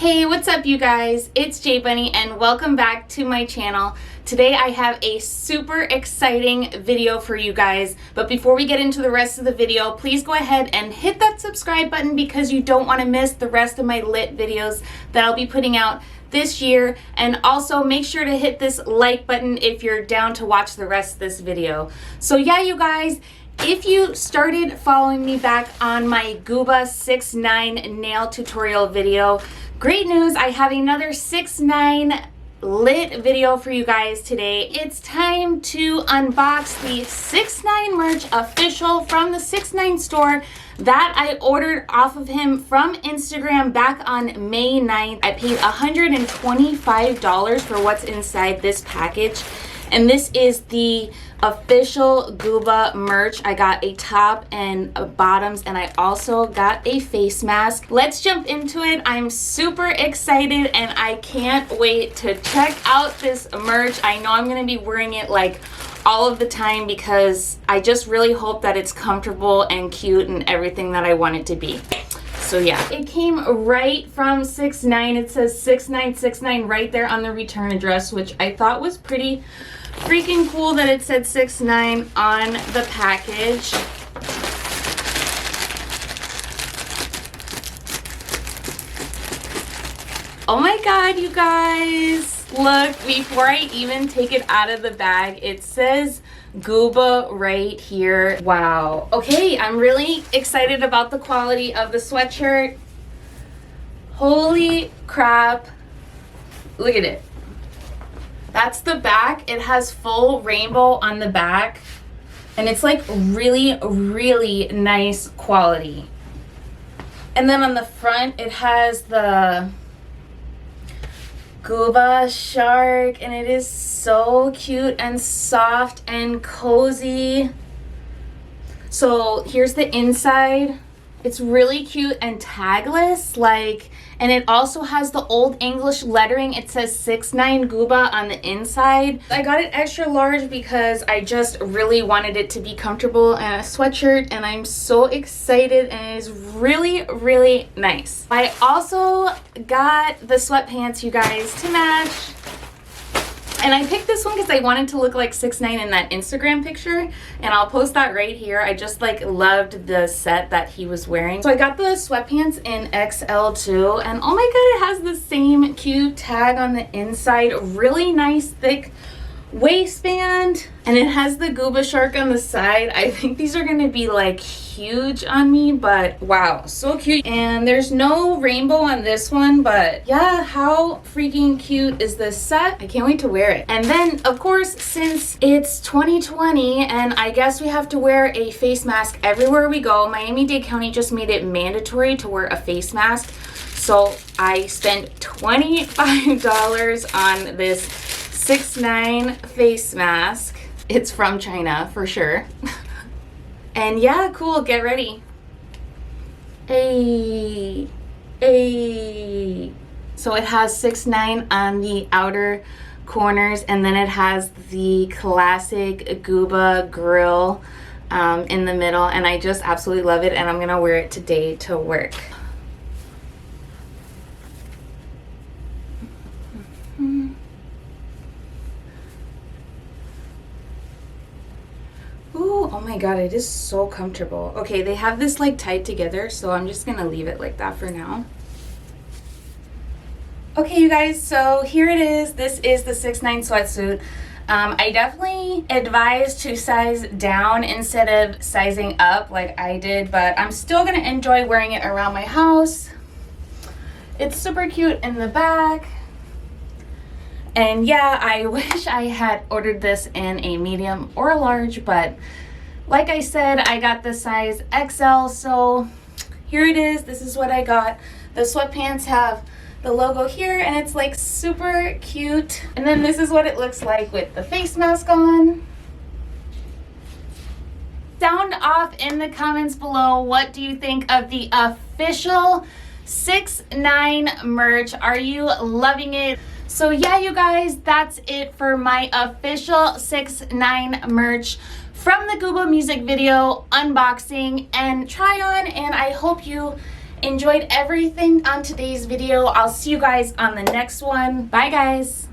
Hey, what's up you guys? It's J Bunny and welcome back to my channel. Today I have a super exciting video for you guys, but before we get into the rest of the video, please go ahead and hit that subscribe button because you don't want to miss the rest of my lit videos that I'll be putting out this year. And also make sure to hit this like button if you're down to watch the rest of this video. So yeah, you guys, if you started following me back on my Guba 6ix9ine nail tutorial video, great news, I have another 6ix9ine lit video for you guys today. It's time to unbox the 6ix9ine merch official from the 6ix9ine store that I ordered off of him from Instagram back on May 9th. I paid $125 for what's inside this package. And this is the official Guba merch. I got a top and bottoms, and I also got a face mask. Let's jump into it. I'm super excited and I can't wait to check out this merch. I know I'm gonna be wearing it like all of the time because I just really hope that it's comfortable and cute and everything that I want it to be. So yeah, it came right from 6ix9ine. It says 6ix9ine right there on the return address, which I thought was pretty freaking cool that it said 6ix9ine on the package. Oh my god, you guys, look, before I even take it out of the bag, it says Guba right here. Wow. Okay, I'm really excited about the quality of the sweatshirt. Holy crap. Look at it. That's the back. It has full rainbow on the back. And it's like really, really nice quality. And then on the front, it has the Guba shark, and it is so cute and soft and cozy. So here's the inside. It's really cute and tagless, and it also has the old English lettering. It says 6ix9ine Guba on the inside. I got it extra large because I just really wanted it to be comfortable and a sweatshirt, and I'm so excited, and it is really, really nice. I also got the sweatpants, you guys, to match. And I picked this one because I wanted to look like 6ix9ine in that Instagram picture, and I'll post that right here. I just loved the set that he was wearing. So I got the sweatpants in XL too, and oh my god, it has the same cute tag on the inside. Really nice thick waistband, and it has the Guba shark on the side. I think these are gonna be huge on me, but wow, so cute. And there's no rainbow on this one, but yeah, how freaking cute is this set? I can't wait to wear it. And then of course, since it's 2020 and I guess we have to wear a face mask everywhere we go, Miami-Dade County just made it mandatory to wear a face mask. So I spent $25 on this 6ix9ine face mask. It's from China for sure. And yeah, cool, get ready. Hey. So it has 6ix9ine on the outer corners, and then it has the classic Guba grill in the middle, and I just absolutely love it, and I'm gonna wear it today to work. Ooh, oh my god, it is so comfortable. Okay, they have this tied together, so I'm just gonna leave it like that for now. Okay, you guys, so here it is. This is the 6ix9ine sweatsuit. I definitely advise to size down instead of sizing up like I did, but I'm still gonna enjoy wearing it around my house. It's super cute in the back. And yeah, I wish I had ordered this in a medium or a large, but like I said, I got the size XL, so here it is. This is what I got. The sweatpants have the logo here, and it's super cute. And then this is what it looks like with the face mask on. Sound off in the comments below. What do you think of the official 6ix9ine merch? Are you loving it? So yeah, you guys, that's it for my official 6ix9ine merch from the Guba music video unboxing and try on, and I hope you enjoyed everything on today's video. I'll see you guys on the next one. Bye guys.